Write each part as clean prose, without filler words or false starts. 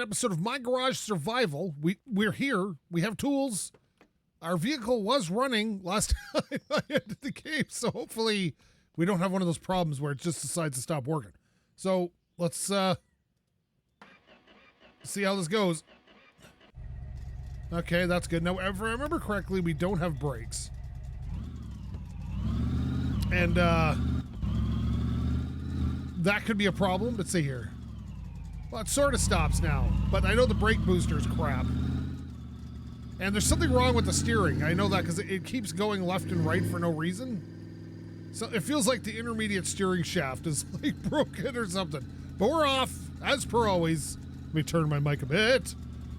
episode of My Garage Survival. We're here. We have tools. Our vehicle was running last time I ended the game, so hopefully we don't have one of those problems where it just decides to stop working. So let's see how this goes. Okay, that's good. Now, if I remember correctly, we don't have brakes. And that could be a problem. Let's see here. Well, it sort of stops now, but I know the brake booster is crap. And there's something wrong with the steering. I know that because it keeps going left and right for no reason. So it feels like the intermediate steering shaft is like broken or something. But we're off, as per always. Let me turn my mic a bit.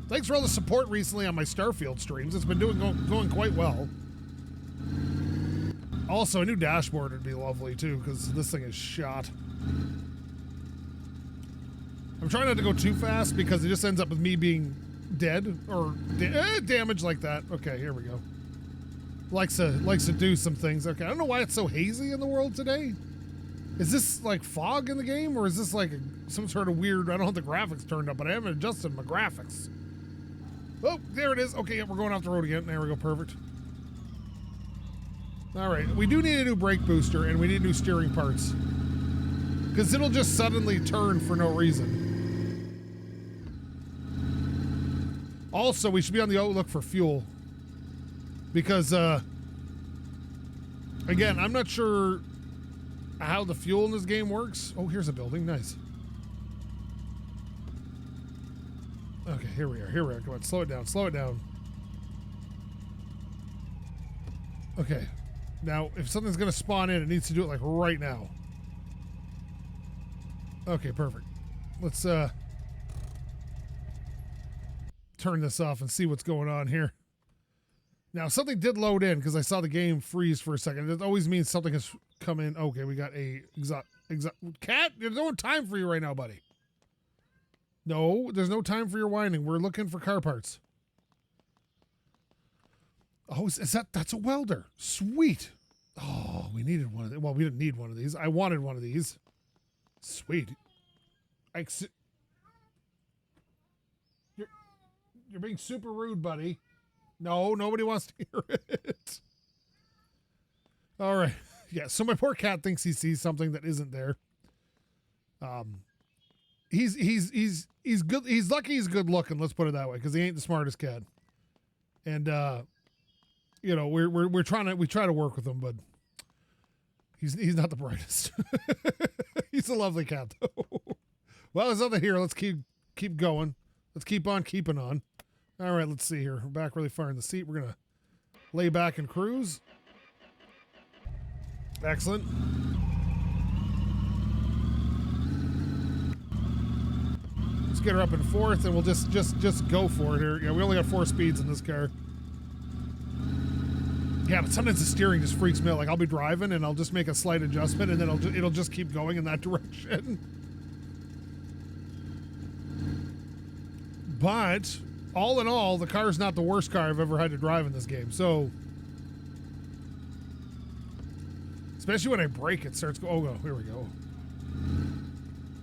Thanks for all the support recently on my Starfield streams. It's been going quite well. Also, a new dashboard would be lovely too, because this thing is shot. I'm trying not to go too fast because it just ends up with me being dead or damaged like that. Okay, here we go. Likes to do some things. Okay, I don't know why it's so hazy in the world today. Is this like fog in the game, or is this like some sort of weird? I don't have the graphics turned up, but I haven't adjusted my graphics. Oh, there it is. Okay, yeah, we're going off the road again. There we go. Perfect. All right, we do need a new brake booster, and we need new steering parts because it'll just suddenly turn for no reason. Also, we should be on the outlook for fuel because, again, I'm not sure how the fuel in this game works. Oh, here's a building. Nice. Okay, here we are. Here we are. Come on, slow it down. Slow it down. Okay. Now, if something's going to spawn in, it needs to do it like right now. Okay, perfect. Let's, turn this off and see what's going on here. Now, something did load in because I saw the game freeze for a second. It always means something has come in. Okay, we got a cat. There's no time for you right now, buddy. No, there's no time for your whining. We're looking for car parts. Oh, is that's a welder. Sweet. Oh, we needed one of these. Well, we didn't need one of these. I wanted one of these. Sweet. You're being super rude, buddy. No, nobody wants to hear it. All right. Yeah, so my poor cat thinks he sees something that isn't there. He's good. He's lucky he's good looking, let's put it that way, because he ain't the smartest cat. And you know, we try to work with him, but he's not the brightest. He's a lovely cat though. Well, there's nothing here. Let's keep going. Let's keep on keeping on. All right, let's see here. We're back really far in the seat. We're going to lay back and cruise. Excellent. Let's get her up in fourth, and we'll just go for it here. Yeah, we only got 4 speeds in this car. Yeah, but sometimes the steering just freaks me out. Like, I'll be driving, and I'll just make a slight adjustment, and then it'll just keep going in that direction. But all in all, the car's not the worst car I've ever had to drive in this game. So, especially when I brake, it starts going. Oh, here we go.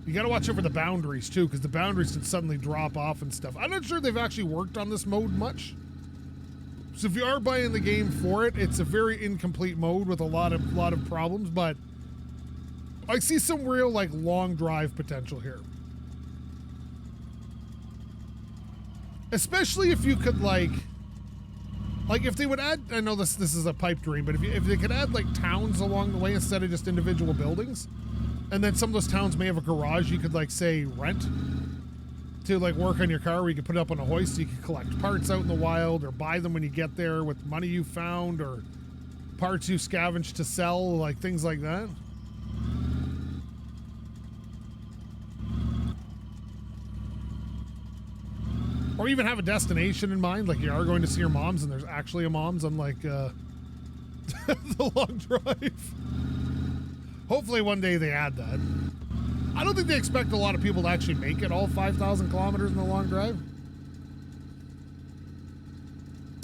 You got to watch over the boundaries too, because the boundaries can suddenly drop off and stuff. I'm not sure they've actually worked on this mode much. So if you are buying the game for it, it's a very incomplete mode with a lot of problems. But I see some real like long drive potential here. Especially if you could like if they would add, I know this is a pipe dream, but if they could add like towns along the way instead of just individual buildings, and then some of those towns may have a garage you could like say rent to like work on your car, where you could put it up on a hoist so you could collect parts out in the wild or buy them when you get there with money you found or parts you scavenged to sell, like things like that. Or even have a destination in mind, like you are going to see your mom's and there's actually a mom's, unlike the long drive. Hopefully one day they add that. I don't think they expect a lot of people to actually make it all 5,000 kilometers in the long drive.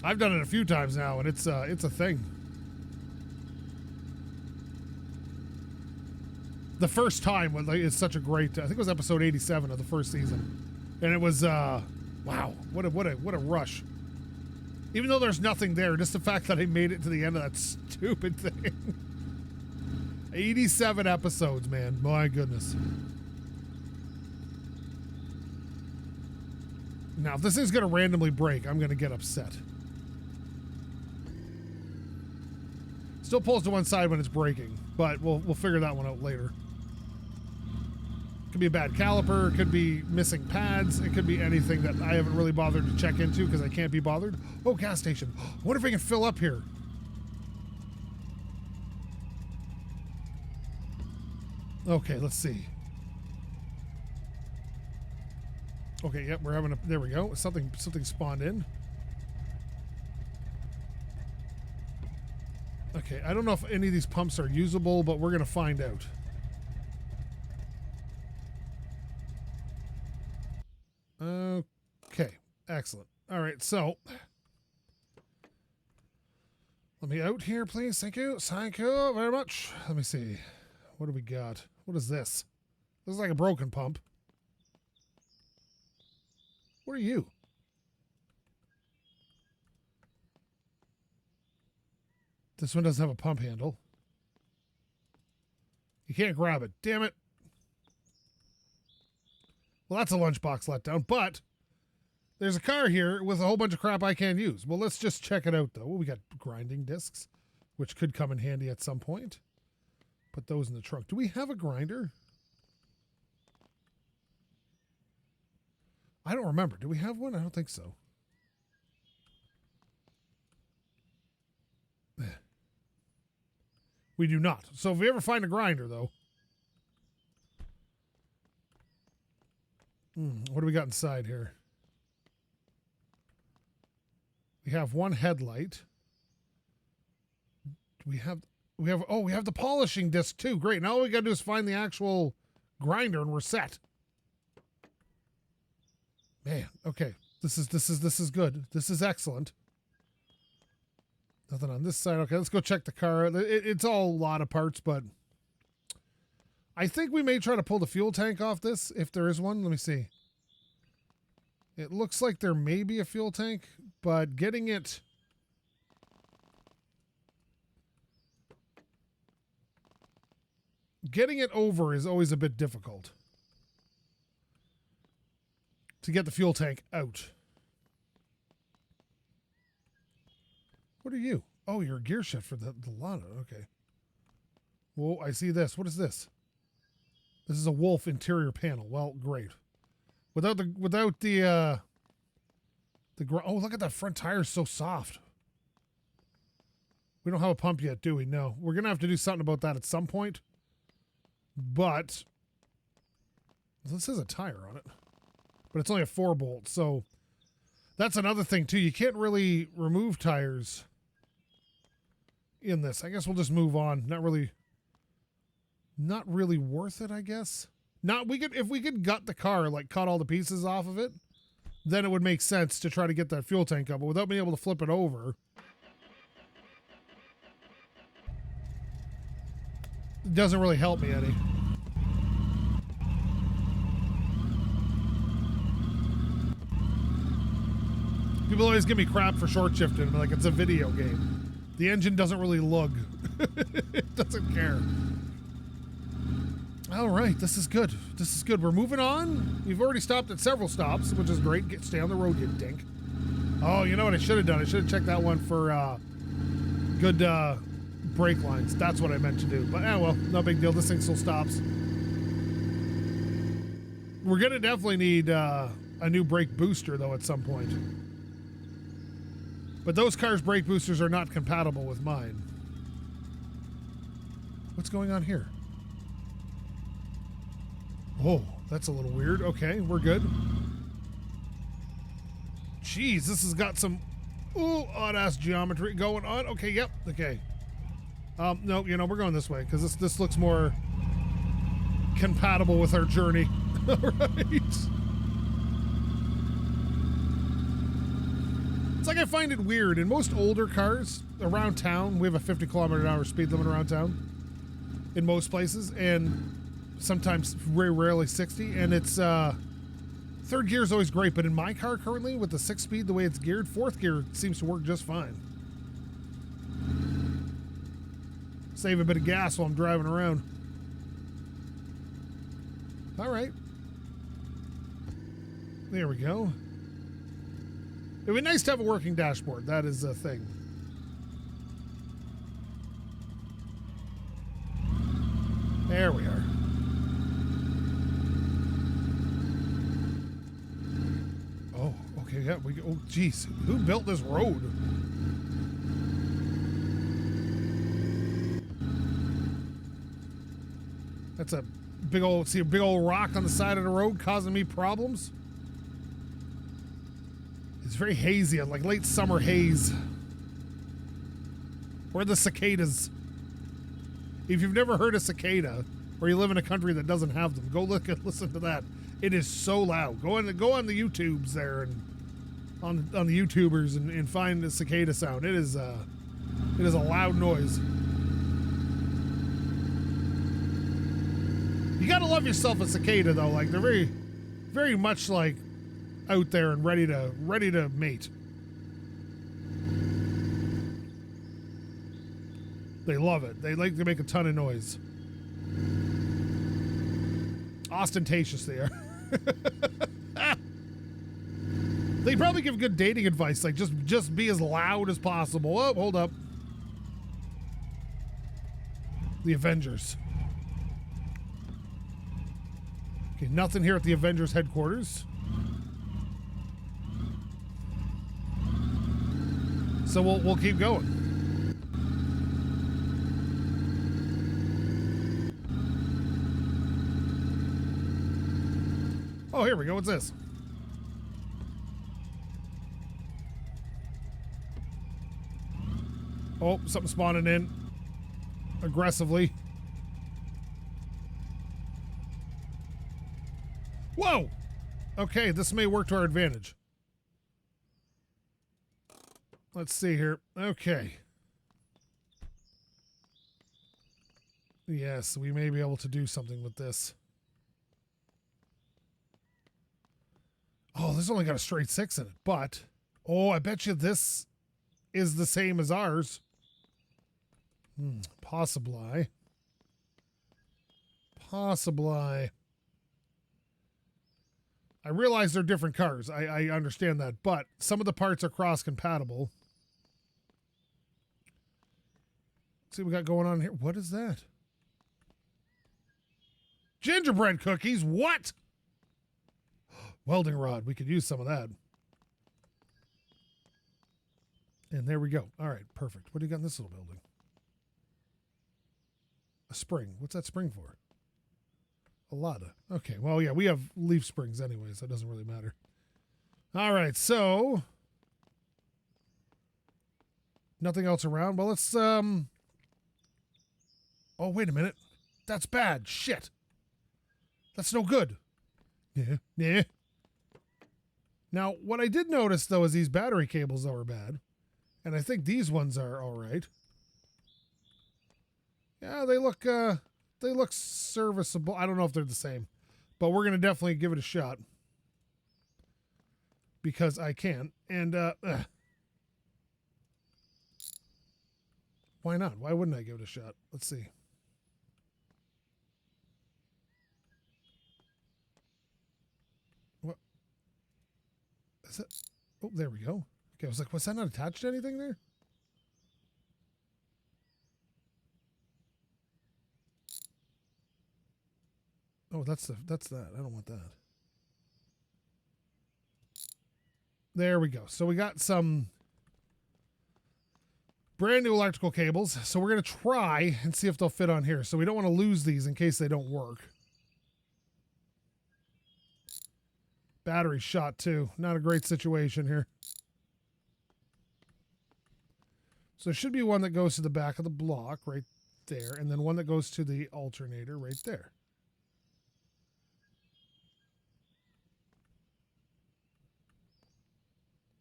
I've done it a few times now, and it's a thing. The first time when it's such a great, I think it was episode 87 of the first season. And it was, wow, what a rush. Even though there's nothing there, just the fact that I made it to the end of that stupid thing. 87 episodes, man. My goodness. Now, if this thing's going to randomly break, I'm going to get upset. Still pulls to one side when it's braking, but we'll figure that one out later. Could be a bad caliper, it could be missing pads, it could be anything that I haven't really bothered to check into because I can't be bothered. Oh, gas station. I wonder if I can fill up here. Okay, let's see. Okay, yep, we're having a, there we go. Something spawned in. Okay, I don't know if any of these pumps are usable, but we're gonna find out. Okay, excellent. All right, so let me out here, please. Thank you. Thank you very much. Let me see. What do we got? What is this? This is like a broken pump. What are you? This one doesn't have a pump handle. You can't grab it. Damn it. Well, that's a lunchbox letdown, but there's a car here with a whole bunch of crap I can't use. Well, let's just check it out, though. We got grinding discs, which could come in handy at some point. Put those in the trunk. Do we have a grinder? I don't remember. Do we have one? I don't think so. We do not. So if we ever find a grinder, though. What do we got inside here? We have one headlight. We have the polishing disc too. Great. Now all we got to do is find the actual grinder and we're set. Man, okay. This is good. This is excellent. Nothing on this side. Okay, let's go check the car. It's all a lot of parts, but I think we may try to pull the fuel tank off this if there is one. Let me see. It looks like there may be a fuel tank, but getting it over is always a bit difficult. To get the fuel tank out. What are you? Oh, you're a gear shift for the Lana. Okay. Whoa, I see this. What is this? This is a Wolf interior panel. Well, great. Without the oh, look at that front tire, is so soft. We don't have a pump yet, do we? No. We're going to have to do something about that at some point. But this is a tire on it. But it's only a 4-bolt, so that's another thing too. You can't really remove tires in this. I guess we'll just move on. Not really worth it, I guess. If we could gut the car, like cut all the pieces off of it, then it would make sense to try to get that fuel tank up. But without being able to flip it over, it doesn't really help me any. People always give me crap for short shifting. Like, it's a video game. The engine doesn't really lug. It doesn't care. All right, this is good. This is good. We're moving on. We've already stopped at several stops, which is great. Stay on the road, you dink. Oh, you know what I should have done? I should have checked that one for good brake lines. That's what I meant to do. But, well, no big deal. This thing still stops. We're going to definitely need a new brake booster, though, at some point. But those cars' brake boosters are not compatible with mine. What's going on here? Oh, that's a little weird. Okay, we're good. Jeez, this has got some odd-ass geometry going on. Okay, yep, okay. No, you know, we're going this way because this looks more compatible with our journey. All right. It's like I find it weird. In most older cars around town, we have a 50-kilometer-an-hour speed limit around town in most places, and sometimes very rarely 60, and it's Third gear is always great, but in my car currently, with the 6-speed, the way it's geared, fourth gear seems to work just fine. Save a bit of gas while I'm driving around. All right. There we go. It would be nice to have a working dashboard. That is a thing. There we are. Oh, okay, yeah, we go. Oh, geez, who built this road? That's a big old, see a big old rock on the side of the road causing me problems. It's very hazy, like late summer haze. Where are the cicadas? If you've never heard a cicada, or you live in a country that doesn't have them, go look and listen to that. It is so loud. Go on the YouTubes there and on the YouTubers and find the cicada sound. It is a loud noise. You gotta love yourself a cicada though. Like they're very, very much like out there and ready to mate. They love it. They like to make a ton of noise. Ostentatious they are. They probably give good dating advice, like just be as loud as possible. Oh, hold up. The Avengers. Okay, nothing here at the Avengers headquarters. So we'll keep going. Oh, here we go. What's this? Oh, something spawning in aggressively. Whoa! Okay, this may work to our advantage. Let's see here. Okay. Yes, we may be able to do something with this. Oh, this only got a straight 6 in it, but... Oh, I bet you this is the same as ours. Possibly. Possibly. I realize they're different cars. I understand that, but some of the parts are cross-compatible. Let's see what we got going on here. What is that? Gingerbread cookies? What? Welding rod. We could use some of that. And there we go. All right, perfect. What do you got in this little building? A spring. What's that spring for? A Lada. Okay, well, yeah, we have leaf springs anyway, so it doesn't really matter. All right, so... Nothing else around. Well, let's, Oh, wait a minute. That's bad. Shit. That's no good. Yeah. Now, what I did notice, though, is these battery cables, though, are bad. And I think these ones are all right. Yeah, they look serviceable. I don't know if they're the same. But we're going to definitely give it a shot. Because I can. And, why not? Why wouldn't I give it a shot? Let's see. What? Is it? Oh, there we go. Okay, I was like, was that not attached to anything there? Oh, that's that. I don't want that. There we go. So we got some brand new electrical cables. So we're going to try and see if they'll fit on here. So we don't want to lose these in case they don't work. Battery shot too. Not a great situation here. So there should be one that goes to the back of the block right there. And then one that goes to the alternator right there.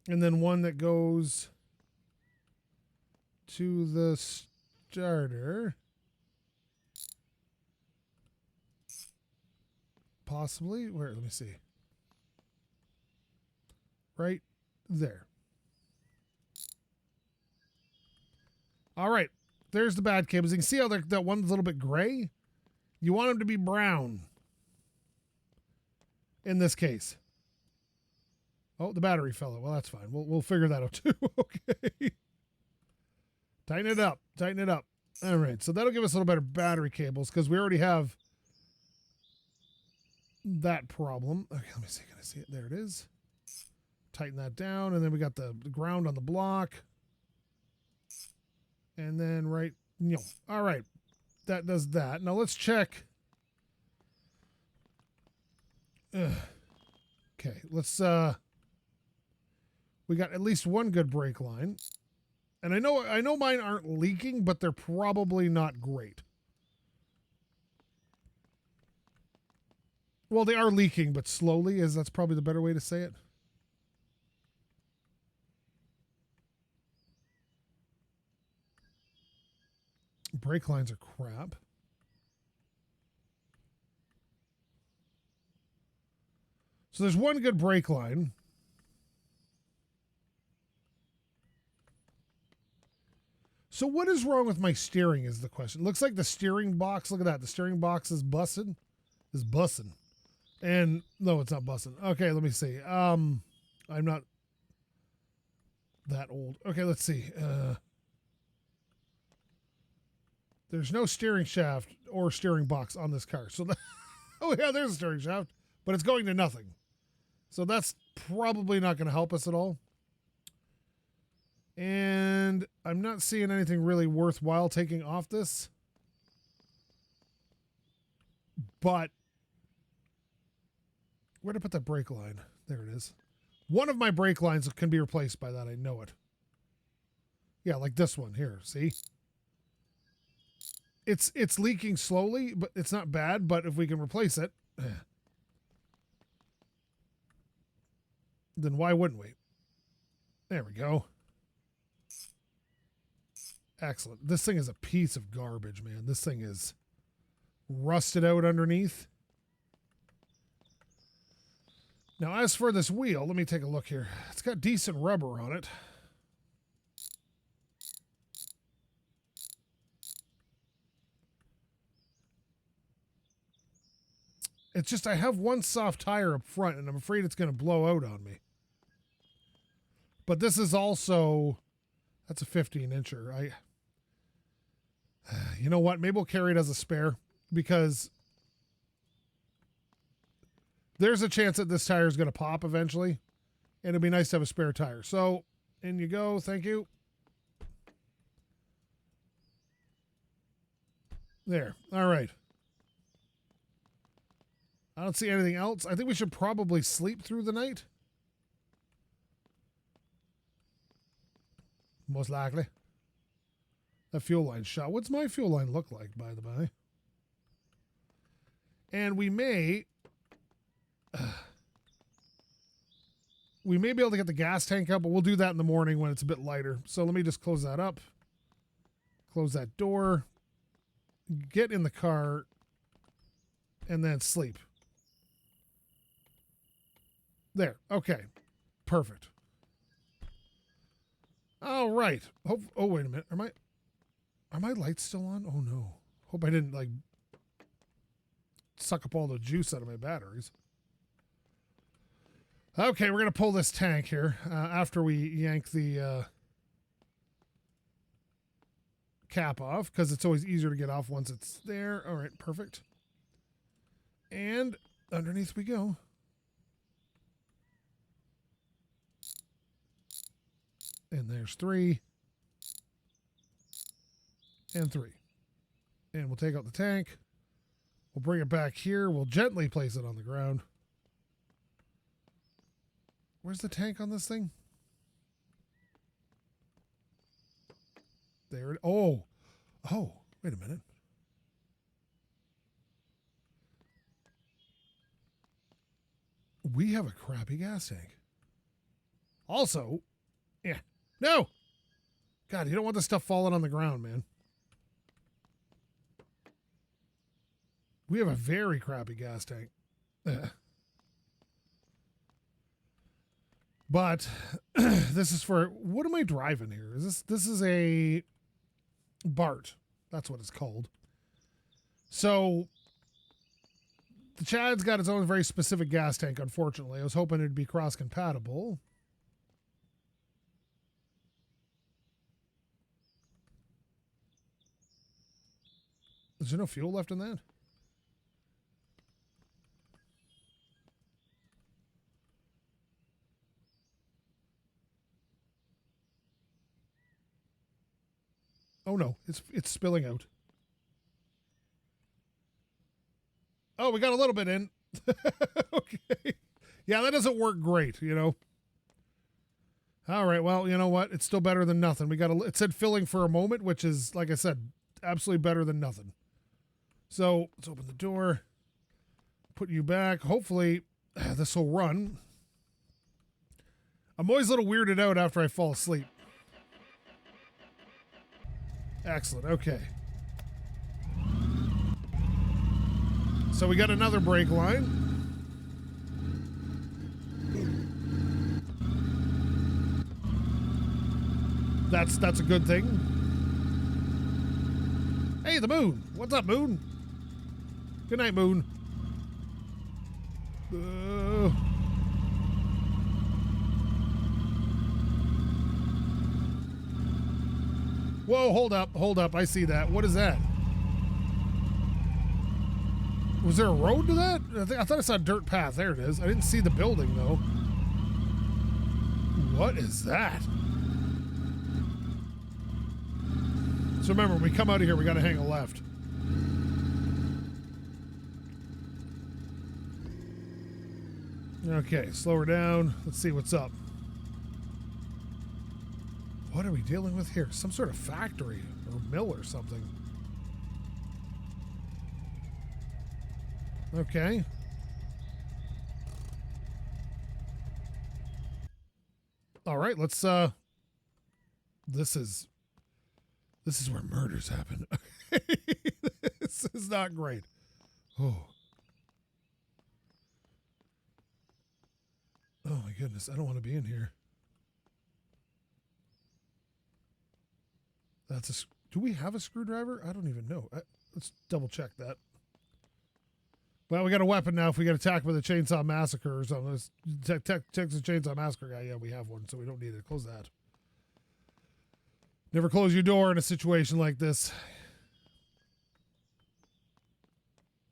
And then one that goes to the starter. Possibly. Where? Let me see. right there. All right. There's the bad cables. You can see how that one's a little bit gray. You want them to be brown in this case. Oh, the battery fell out. Well, that's fine. We'll figure that out too. Okay. Tighten it up. Tighten it up. All right. So that'll give us a little better battery cables because we already have that problem. Okay, let me see. Can I see it? There it is. Tighten that down. And then we got the ground on the block. And then all right. That does that. Now let's check. Okay, let's we got at least one good brake line. And I know mine aren't leaking, but they're probably not great. Well, they are leaking, but slowly, that's probably the better way to say it. Brake lines are crap. So there's one good brake line. So what is wrong with my steering is the question. Looks like the steering box, look at that. The steering box is bussin'. And no, it's not bussin'. Okay, let me see. I'm not that old. Okay, let's see. There's no steering shaft or steering box on this car. So oh yeah, there's a steering shaft, but it's going to nothing. So that's probably not going to help us at all. And I'm not seeing anything really worthwhile taking off this. But where did I put that brake line? There it is. One of my brake lines can be replaced by that. I know it. Yeah, like this one here. See? It's leaking slowly, but it's not bad. But if we can replace it, then why wouldn't we? There we go. Excellent. This thing is a piece of garbage, man. This thing is rusted out underneath. Now, as for this wheel, let me take a look here. It's got decent rubber on it. It's just I have one soft tire up front, and I'm afraid it's going to blow out on me. But this is also... That's a 15-incher. You know what? Maybe we'll carry it as a spare because there's a chance that this tire is going to pop eventually, and it'd be nice to have a spare tire. So, in you go. Thank you. There. All right. I don't see anything else. I think we should probably sleep through the night. Most likely. That fuel line shot. What's my fuel line look like, by the by? And we may be able to get the gas tank up, but we'll do that in the morning when it's a bit lighter. So let me just close that up. Close that door. Get in the car. And then sleep. There. Okay. Perfect. All right. Oh, wait a minute. Are my lights still on? Oh, no. Hope I didn't, suck up all the juice out of my batteries. Okay, we're going to pull this tank here after we yank the cap off, because it's always easier to get off once it's there. All right, perfect. And underneath we go. And there's 3. And 3. And we'll take out the tank. We'll bring it back here. We'll gently place it on the ground. Where's the tank on this thing? There it is. Oh, wait a minute. We have a crappy gas tank. Also, yeah. No! God, you don't want this stuff falling on the ground, man. We have a very crappy gas tank. But this is for, what am I driving here? This is a BART. That's what it's called. So the Chad's got its own very specific gas tank, unfortunately. I was hoping it'd be cross-compatible. Is there no fuel left in that? Oh no, it's spilling out. Oh, we got a little bit in. Okay. Yeah, that doesn't work great, you know. All right, well, you know what? It's still better than nothing. It said filling for a moment, which is, like I said, absolutely better than nothing. So let's open the door, put you back. Hopefully this will run. I'm always a little weirded out after I fall asleep. Excellent, okay. So we got another brake line. That's a good thing. Hey, the moon. What's up, moon? Good night, moon. Whoa, hold up. I see that. What is that? Was there a road to that? I thought I saw a dirt path. There it is. I didn't see the building, though. What is that? So remember, when we come out of here, we got to hang a left. Okay, slow her down. Let's see what's up. What are we dealing with here? Some sort of factory or mill or something. Okay. All right, let's this is where murders happen. This is not great. Oh. Oh my goodness, I don't want to be in here. Do we have a screwdriver? I don't even know. Let's double check that. Well, we got a weapon now if we get attacked with a chainsaw massacre or something. Let's Texas Chainsaw Massacre guy. Yeah, we have one, so we don't need to close that. Never close your door in a situation like this.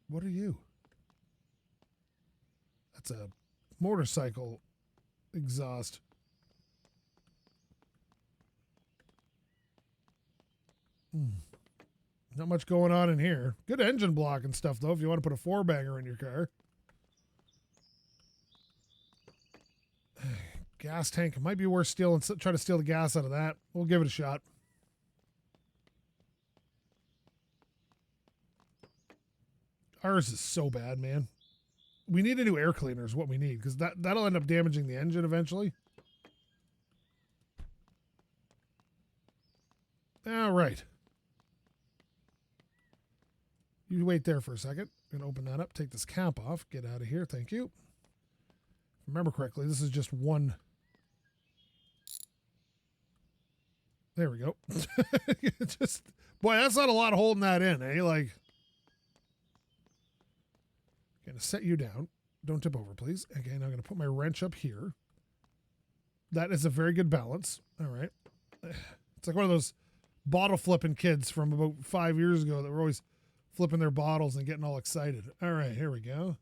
What are you? That's a motorcycle exhaust. Not much going on in here. Good engine block and stuff, though, if you want to put a four-banger in your car. Gas tank. It might be worth stealing. Try to steal the gas out of that. We'll give it a shot. Ours is so bad, man. We need a new air cleaner is what we need, because that'll end up damaging the engine eventually. All right. You wait there for a second. I'm going to open that up, take this cap off, get out of here. Thank you. If I remember correctly, this is just one. There we go. Just, boy, that's not a lot of holding that in, eh? Like, going to set you down. Don't tip over, please. Again, I'm going to put my wrench up here. That is a very good balance. All right. It's like one of those bottle flipping kids from about 5 years ago that were always flipping their bottles and getting all excited. All right, here we go.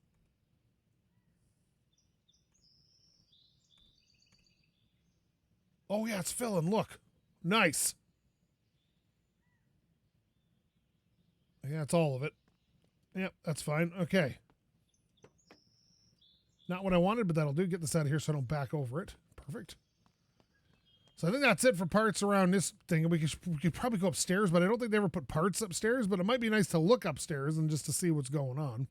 Oh, yeah, it's filling. Look. Nice. Yeah, it's all of it. Yep, that's fine. Okay. Not what I wanted, but that'll do. Get this out of here so I don't back over it. Perfect. So I think that's it for parts around this thing. We could probably go upstairs, but I don't think they ever put parts upstairs, but it might be nice to look upstairs and just to see what's going on.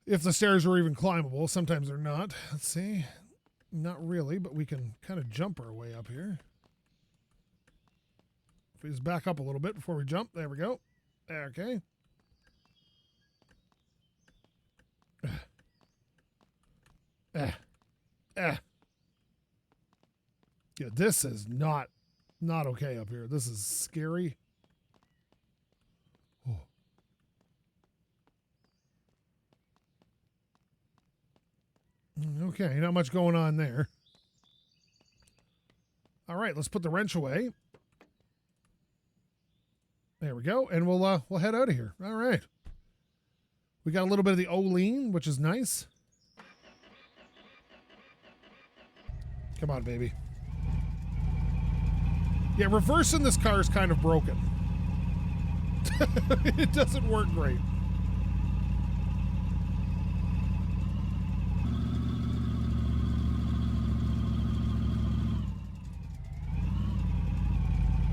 If the stairs are even climbable. Sometimes they're not. Let's see. Not really, but we can kind of jump our way up here. If we just back up a little bit before we jump. There we go. Okay. Yeah, this is not okay up here. This is scary. Oh. Okay, not much going on there. All right, let's put the wrench away. There we go, and we'll head out of here. All right. We got a little bit of the Olean, which is nice. Come on, baby. Yeah, reversing this car is kind of broken. It doesn't work great.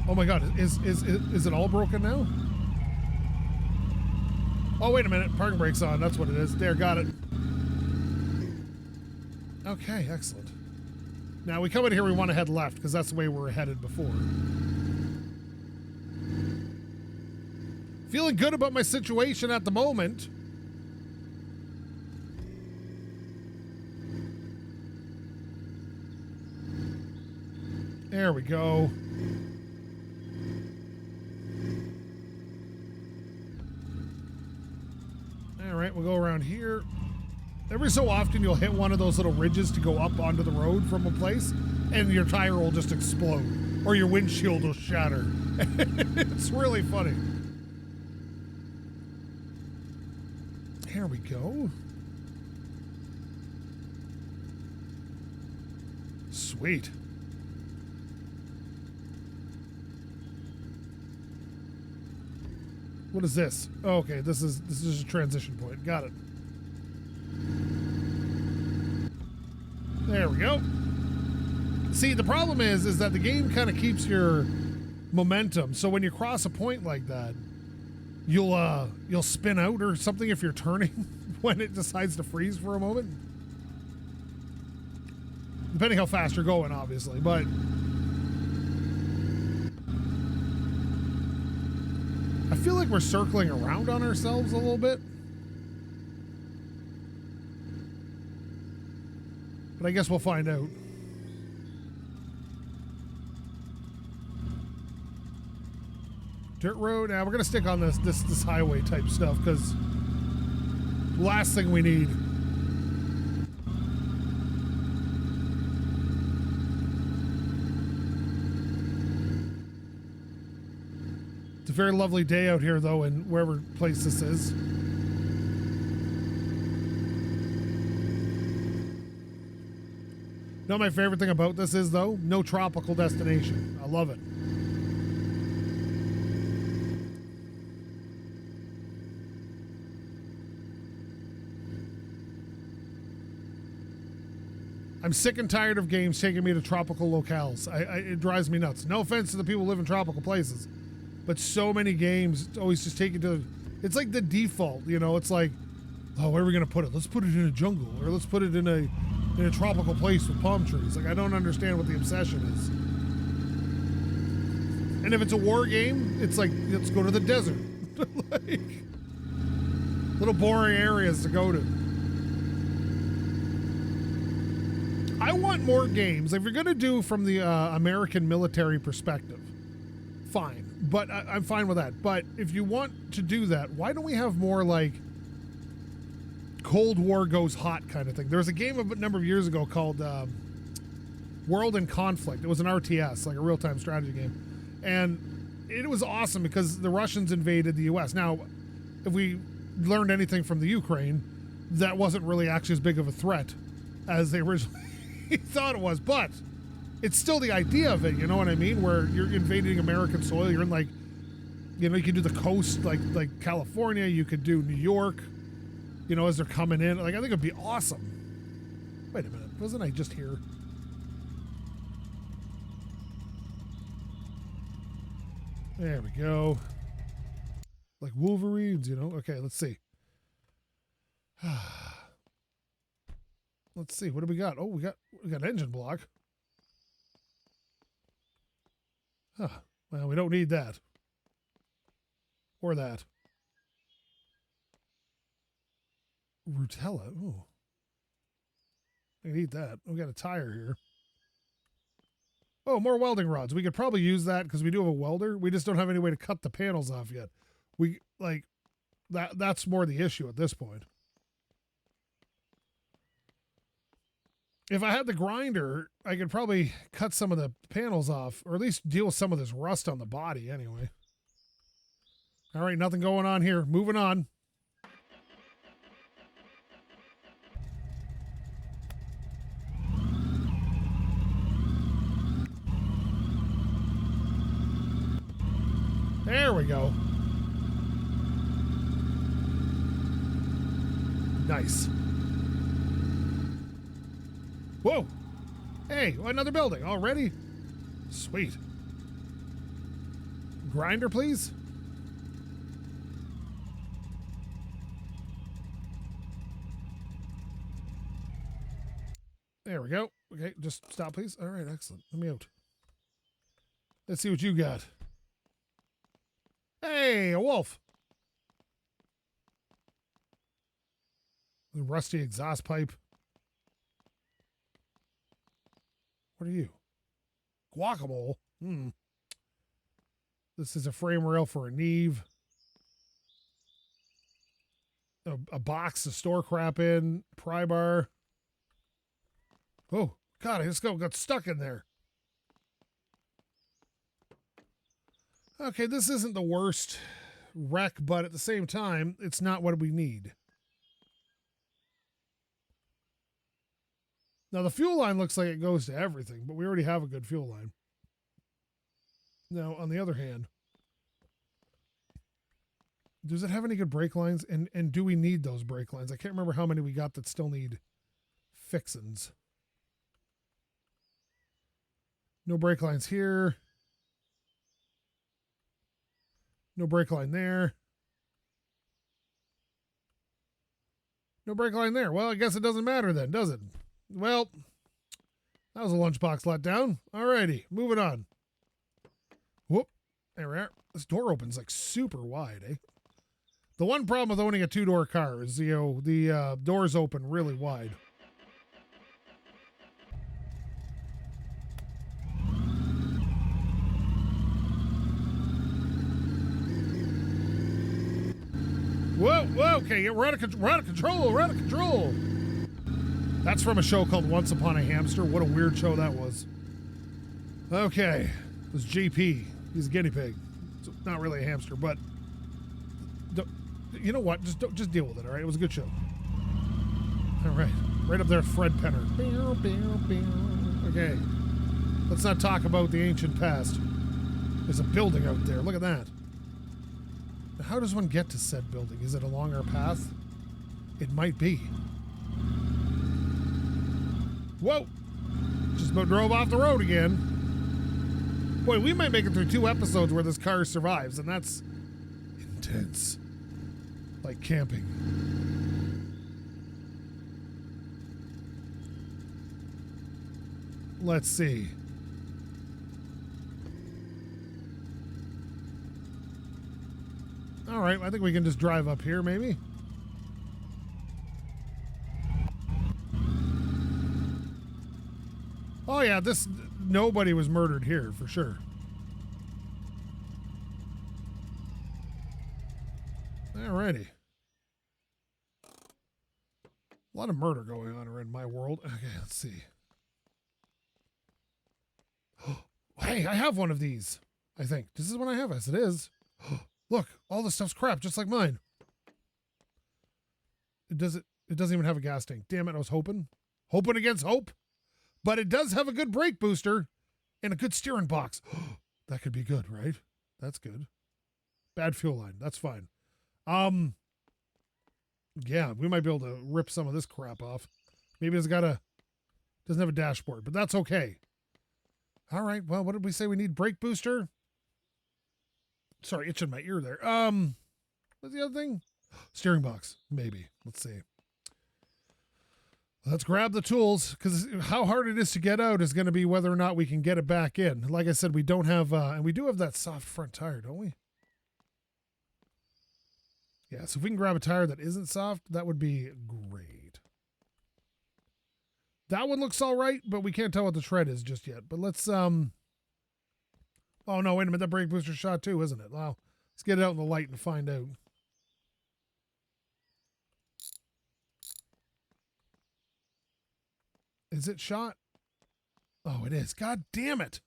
Oh my God, is it all broken now? Oh, wait a minute. Parking brake's on. That's what it is. There, got it. Okay, excellent. Now, we come in here, we want to head left, because that's the way we were headed before. Feeling good about my situation at the moment. There we go. All right, we'll go around here. Every so often, you'll hit one of those little ridges to go up onto the road from a place, and your tire will just explode, or your windshield will shatter. It's really funny. Here we go. Sweet. What is this? Oh, okay, this is a transition point. Got it. There we go. See, the problem is that the game kind of keeps your momentum. So when you cross a point like that, you'll spin out or something if you're turning when it decides to freeze for a moment. Depending how fast you're going, obviously, but I feel like we're circling around on ourselves a little bit. But I guess we'll find out. Dirt road. Now we're gonna stick on this highway type stuff because last thing we need. It's a very lovely day out here, though, in wherever place this is. You know, my favorite thing about this is, though, no tropical destination. I love it. I'm sick and tired of games taking me to tropical locales. It drives me nuts. No offense to the people who live in tropical places, but so many games always just take it to. It's like the default, you know. It's like, oh, where are we gonna put it? Let's put it in a jungle, or let's put it in a tropical place with palm trees. Like, I don't understand what the obsession is. And if it's a war game, it's like, let's go to the desert. Like, little boring areas to go to. I want more games. If you're going to do from the American military perspective, fine. But I'm fine with that. But if you want to do that, why don't we have more like Cold War goes hot kind of thing? There was a game a number of years ago called World in Conflict. It was an RTS, like a real-time strategy game. And it was awesome because the Russians invaded the U.S. Now, if we learned anything from the Ukraine, that wasn't really actually as big of a threat as they originally thought it was, but it's still the idea of it, you know what I mean? Where you're invading American soil, you're in, like, you know, you can do the coast, like California, you could do New York, you know, as they're coming in. Like, I think it'd be awesome. Wait a minute, wasn't I just here? There we go. Like Wolverines, you know? Okay, let's see. Let's see, what do we got? Oh, we got an engine block. Huh. Well, we don't need that. Or that. Rutella. Ooh. I need that. We got a tire here. Oh, more welding rods. We could probably use that because we do have a welder. We just don't have any way to cut the panels off yet. We, like, that's more the issue at this point. If I had the grinder, I could probably cut some of the panels off, or at least deal with some of this rust on the body anyway. All right, nothing going on here. Moving on. There we go. Nice. Whoa. Hey, another building already? Sweet. Grinder, please. There we go. Okay, just stop, please. All right, excellent. Let me out. Let's see what you got. Hey, a wolf. The rusty exhaust pipe. What are you? Guacamole. This is a frame rail for a Neve. A box to store crap in. Pry bar. Oh, God, I just got stuck in there. Okay, this isn't the worst wreck, but at the same time, it's not what we need. Now, the fuel line looks like it goes to everything, but we already have a good fuel line. Now, on the other hand, does it have any good brake lines? And do we need those brake lines? I can't remember how many we got that still need fixins'. No brake lines here. No brake line there. No brake line there. Well, I guess it doesn't matter then, does it? Well, that was a lunchbox letdown. Alrighty, moving on. Whoop. There we are. This door opens like super wide, eh? The one problem with owning a two-door car is, you know, the doors open really wide. Whoa, whoa, okay, we're out of control. That's from a show called Once Upon a Hamster. What a weird show that was. Okay, it was JP. He's a guinea pig. It's not really a hamster, but you know what? Just deal with it, all right? It was a good show. All right, right up there, Fred Penner. Okay, let's not talk about the ancient past. There's a building out there. Look at that. How does one get to said building? Is it along our path? It might be. Whoa! Just about drove off the road again. Boy, we might make it through 2 episodes where this car survives, and that's intense. Like camping. Let's see. All right, I think we can just drive up here, maybe. Oh yeah, nobody was murdered here for sure. Alrighty. A lot of murder going on around my world. Okay, let's see. Hey, I have one of these. I think this is one I have. Yes, it is. Look, all this stuff's crap, just like mine. It doesn't even have a gas tank. Damn it, I was hoping against hope. But it does have a good brake booster and a good steering box. That could be good, right? That's good. Bad fuel line. That's fine. Yeah, we might be able to rip some of this crap off. Maybe it's doesn't have a dashboard, but that's okay. All right, well, what did we say we need? Brake booster? Sorry, itching my ear there. What's the other thing? Steering box, maybe. Let's see. Let's grab the tools, because how hard it is to get out is going to be whether or not we can get it back in. Like I said, we don't have, and we do have that soft front tire, don't we? Yeah, so if we can grab a tire that isn't soft, that would be great. That one looks all right, but we can't tell what the tread is just yet. But let's, oh no, wait a minute. That brake booster shot too, isn't it? Well, let's get it out in the light and find out. Is it shot? Oh, it is. God damn it.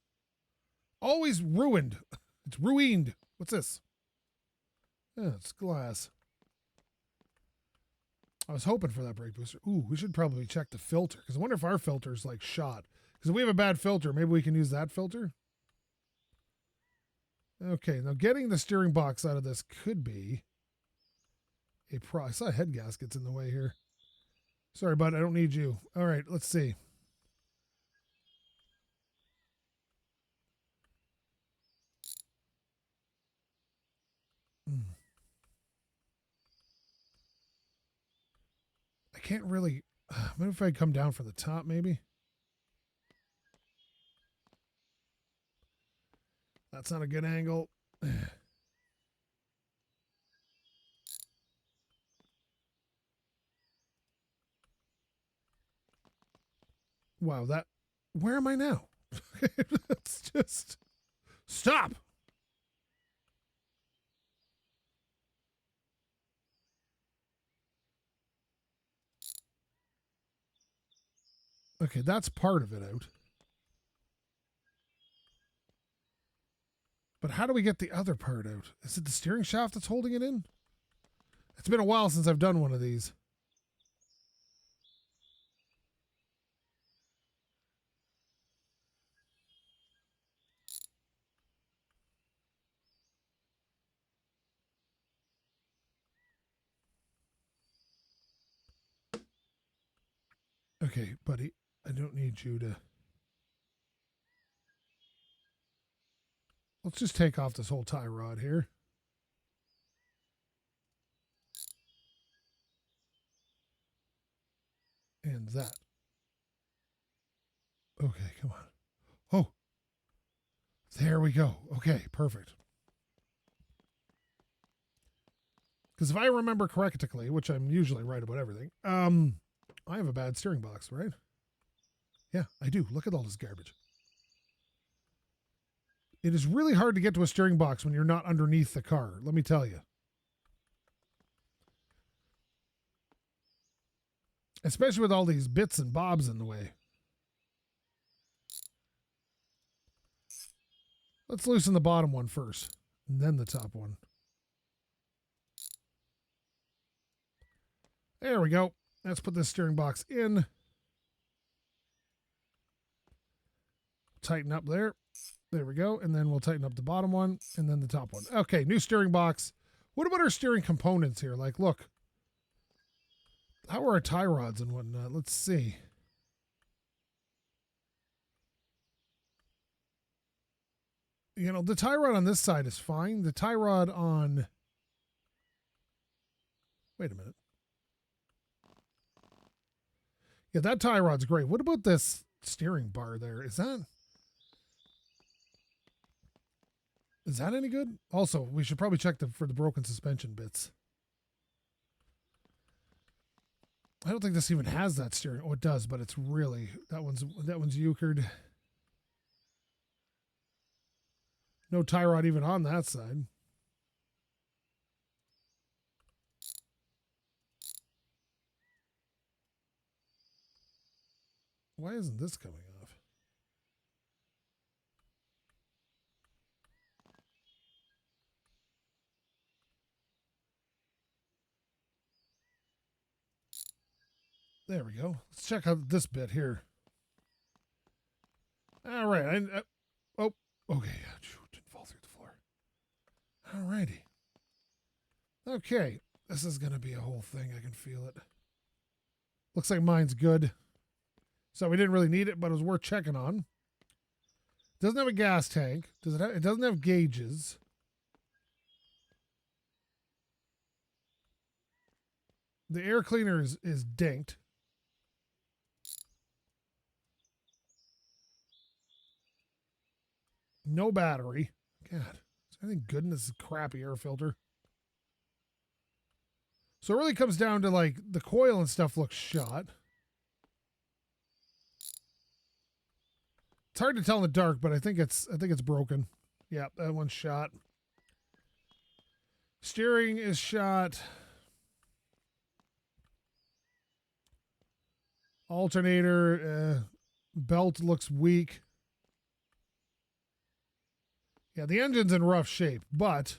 Always ruined. It's ruined. What's this? Yeah, it's glass. I was hoping for that brake booster. Ooh, we should probably check the filter, because I wonder if our filter's like shot. Because if we have a bad filter, maybe we can use that filter. Okay, now getting the steering box out of this could be a pro. I saw head gaskets in the way here. Sorry, bud, I don't need you. All right, let's see. I can't really. Maybe if I come down from the top, maybe. That's not a good angle. Wow, that. Where am I now? Let's just stop. Okay, that's part of it out. But how do we get the other part out? Is it the steering shaft that's holding it in? It's been a while since I've done one of these. Okay, buddy, I don't need you to... Let's just take off this whole tie rod here. And that. Okay, come on. Oh, there we go. Okay, perfect. Because if I remember correctly, which I'm usually right about everything, I have a bad steering box, right? Yeah, I do. Look at all this garbage. It is really hard to get to a steering box when you're not underneath the car, let me tell you. Especially with all these bits and bobs in the way. Let's loosen the bottom one first, and then the top one. There we go. Let's put this steering box in. Tighten up there. There we go. And then we'll tighten up the bottom one and then the top one. Okay, new steering box. What about our steering components here? Like, look. How are our tie rods and whatnot? Let's see. You know, the tie rod on this side is fine. The tie rod on... Wait a minute. Yeah, that tie rod's great. What about this steering bar there? Is that any good? Also, we should probably check for the broken suspension bits. I don't think this even has that steering. Oh, it does, but it's really that one's euchred. No tie rod even on that side. Why isn't this coming off? There we go. Let's check out this bit here. All right. Oh, okay. Didn't fall through the floor. All righty. Okay. This is going to be a whole thing. I can feel it. Looks like mine's good. So we didn't really need it, but it was worth checking on. Doesn't have a gas tank. It doesn't have gauges. The air cleaner is dinked. No battery. God, is there anything good in this crappy air filter? So it really comes down to like the coil and stuff looks shot. It's hard to tell in the dark, but I think it's broken. Yeah, that one's shot. Steering is shot. Alternator, belt looks weak. Yeah, the engine's in rough shape, but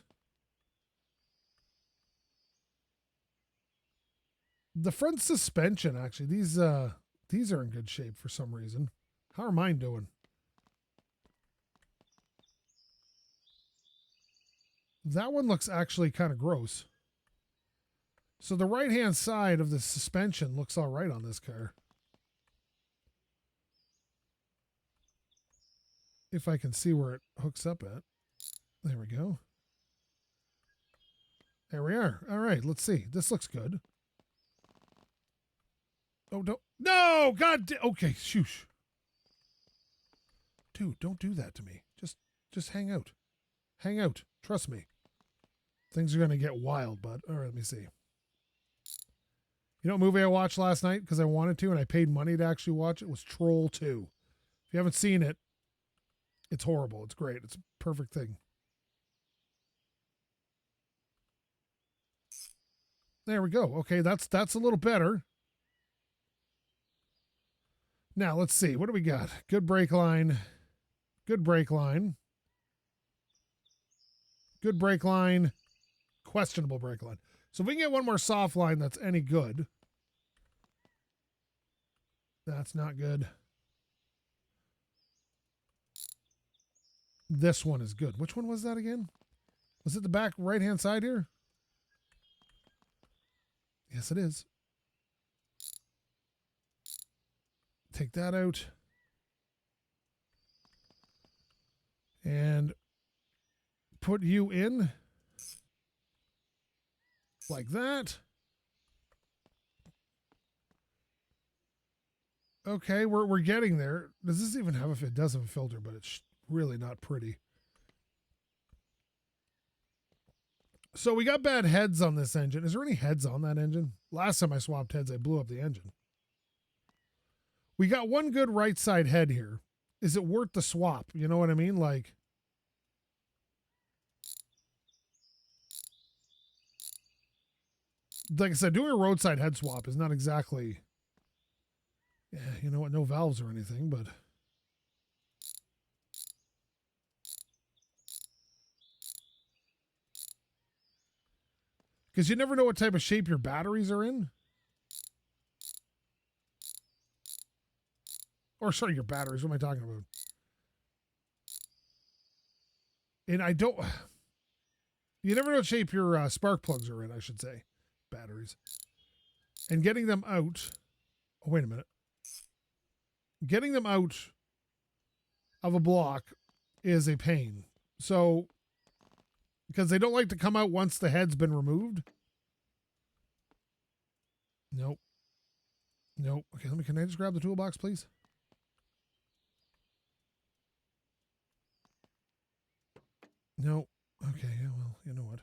the front suspension, actually, these are in good shape for some reason. How are mine doing? That one looks actually kind of gross. So the right-hand side of the suspension looks all right on this car. If I can see where it hooks up at. There we go. There we are. All right, let's see. This looks good. Oh, don't. No! God. Okay, shoosh. Dude, don't do that to me. Just hang out. Hang out. Trust me. Things are going to get wild, bud. All right, let me see. You know what movie I watched last night because I wanted to and I paid money to actually watch it? Was Troll 2. If you haven't seen it, it's horrible. It's great. It's a perfect thing. There we go. Okay, that's a little better. Now, let's see. What do we got? Good brake line. Good brake line. Good brake line. Questionable brake line. So if we can get one more soft line that's any good. That's not good. This one is good. Which one was that again? Was it the back right-hand side here? Yes, it is. Take that out. And put you in. Like that. Okay, we're getting there. Does this even have a, it does have a filter, but it's really not pretty. So we got bad heads on this engine. Is there any heads on that engine? Last time I swapped heads, I blew up the engine. We got one good right side head here. Is it worth the swap? You know what I mean? Like I said, doing a roadside head swap is not exactly, yeah, you know what, no valves or anything, but because you never know what type of shape your batteries are in. Or sorry, your batteries. What am I talking about? And I don't, you never know what shape your spark plugs are in, I should say. Batteries. And getting them out, oh, wait a minute. Getting them out of a block is a pain. So, because they don't like to come out once the head's been removed. Nope. Nope. Okay, can I just grab the toolbox, please? No. Okay, yeah, well, you know what?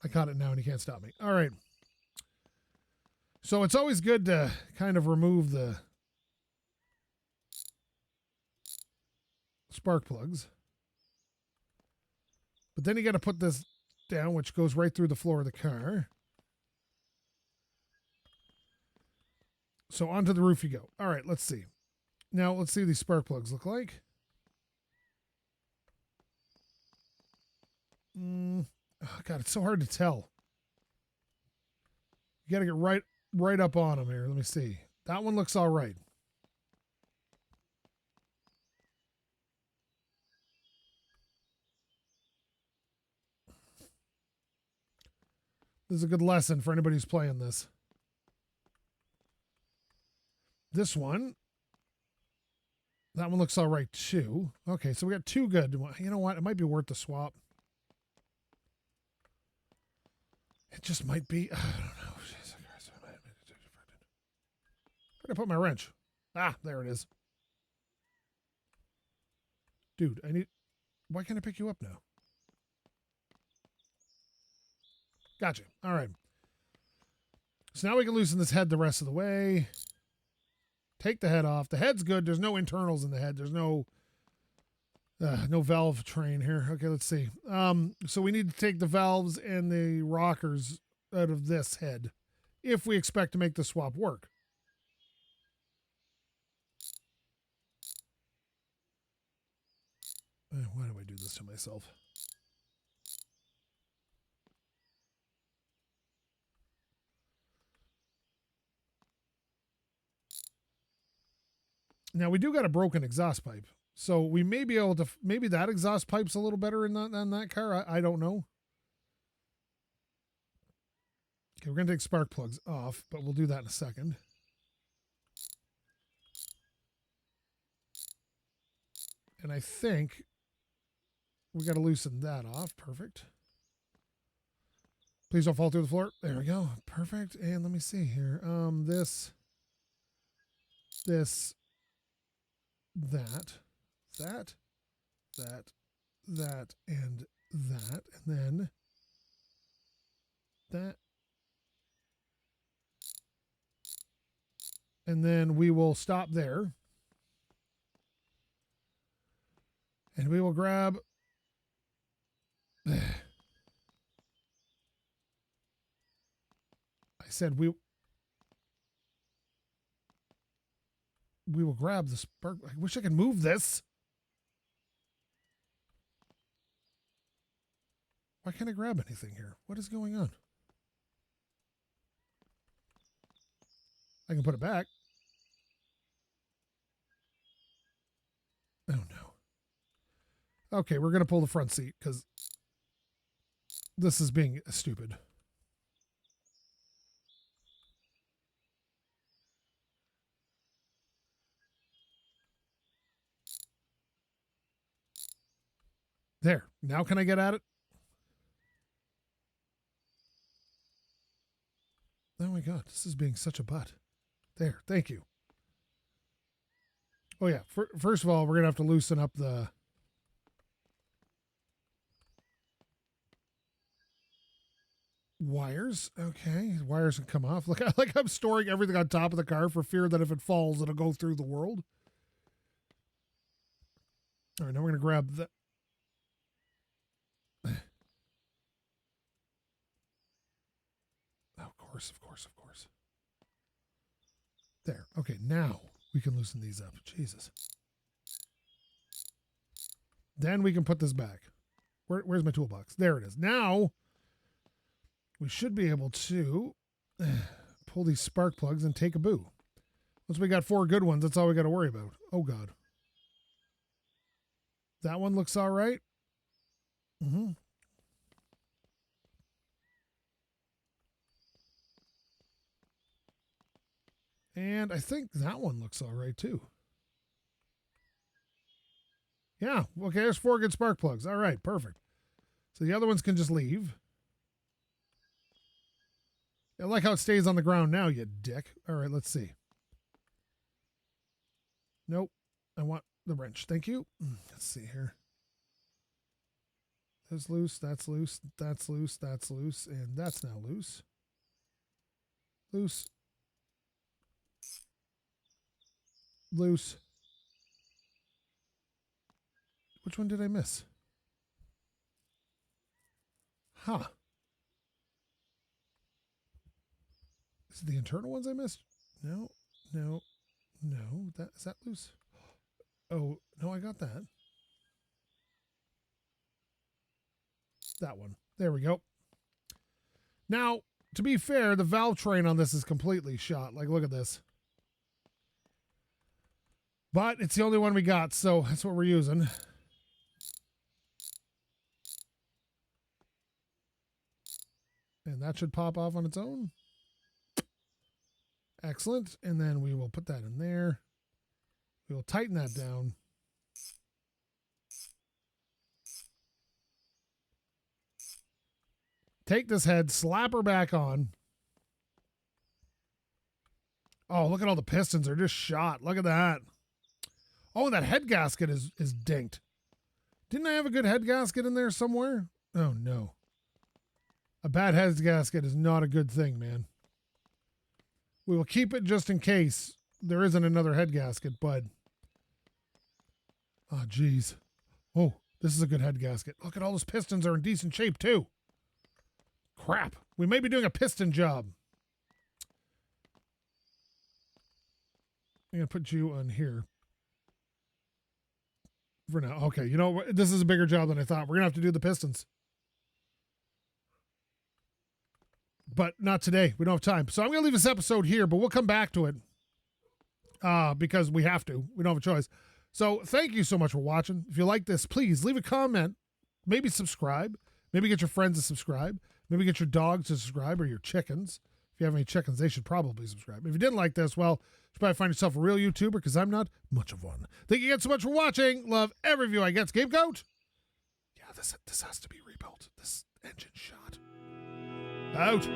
I caught it now and you can't stop me. All right. So it's always good to kind of remove the spark plugs. But then you got to put this down, which goes right through the floor of the car. So onto the roof you go. All right, let's see. Now, let's see what these spark plugs look like. Oh, God, it's so hard to tell. You got to get right up on them here. Let me see. That one looks all right. This is a good lesson for anybody who's playing this. This one. That one looks all right, too. Okay, so we got two good. You know what? It might be worth the swap. It just might be. I don't know. Where'd I put my wrench? Ah, there it is. Dude, I need. Why can't I pick you up now? Gotcha. All right. So now we can loosen this head the rest of the way. Take the head off. The head's good. There's no internals in the head. There's no valve train here. Okay, let's see. So we need to take the valves and the rockers out of this head if we expect to make the swap work. Why do I do this to myself? Now we do got a broken exhaust pipe, so we may be able to. Maybe that exhaust pipe's a little better in that car. I don't know. Okay, we're gonna take spark plugs off, but we'll do that in a second. And I think we got to loosen that off. Perfect. Please don't fall through the floor. There we go. Perfect. And let me see here. This, that, and then that. And then we will stop there. And we will grab. I said we will grab the spark. I wish I could move this. Why can't I grab anything here? What is going on? I can put it back. Oh no. Okay, we're going to pull the front seat because this is being stupid. There. Now can I get at it? Oh my God, this is being such a butt. There. Thank you. Oh yeah. First of all, we're going to have to loosen up the wires. Okay. Wires can come off. Look, like I'm storing everything on top of the car for fear that if it falls, it'll go through the world. All right. Now we're going to grab the. Of course. There. Okay, now we can loosen these up. Jesus. Then we can put this back. Where's my toolbox? There it is. Now we should be able to pull these spark plugs and take a boo. Once we got 4 good ones, that's all we got to worry about. Oh, God. That one looks all right. Mm-hmm. And I think that one looks all right, too. Yeah, okay, there's 4 good spark plugs. All right, perfect. So the other ones can just leave. I like how it stays on the ground now, you dick. All right, let's see. Nope, I want the wrench. Thank you. Let's see here. That's loose, that's loose, that's loose, that's loose, and that's now loose. Loose. Loose. Which one did I miss? Huh. Is it the internal ones I missed? No. Is that loose? Oh, no, I got that. That one. There we go. Now, to be fair, the valve train on this is completely shot. Like, look at this. But it's the only one we got, so that's what we're using. And that should pop off on its own. Excellent. And then we will put that in there. We will tighten that down. Take this head, slap her back on. Oh, look at all the pistons. They're just shot. Look at that. Oh, that head gasket is dinked. Didn't I have a good head gasket in there somewhere? Oh, no. A bad head gasket is not a good thing, man. We will keep it just in case there isn't another head gasket, bud. Oh, geez. Oh, this is a good head gasket. Look at all those pistons are in decent shape, too. Crap. We may be doing a piston job. I'm going to put you on here. For now. Okay, you know, this is a bigger job than I thought. We're going to have to do the pistons. But not today. We don't have time. So I'm going to leave this episode here, but we'll come back to it. Because we have to. We don't have a choice. So thank you so much for watching. If you like this, please leave a comment. Maybe subscribe. Maybe get your friends to subscribe. Maybe get your dogs to subscribe or your chickens. If you have any chickens, they should probably subscribe. If you didn't like this, well, you should probably find yourself a real YouTuber because I'm not much of one. Thank you again so much for watching. Love every view I get. SkapeGote. Yeah, this has to be rebuilt. This engine shot. Out.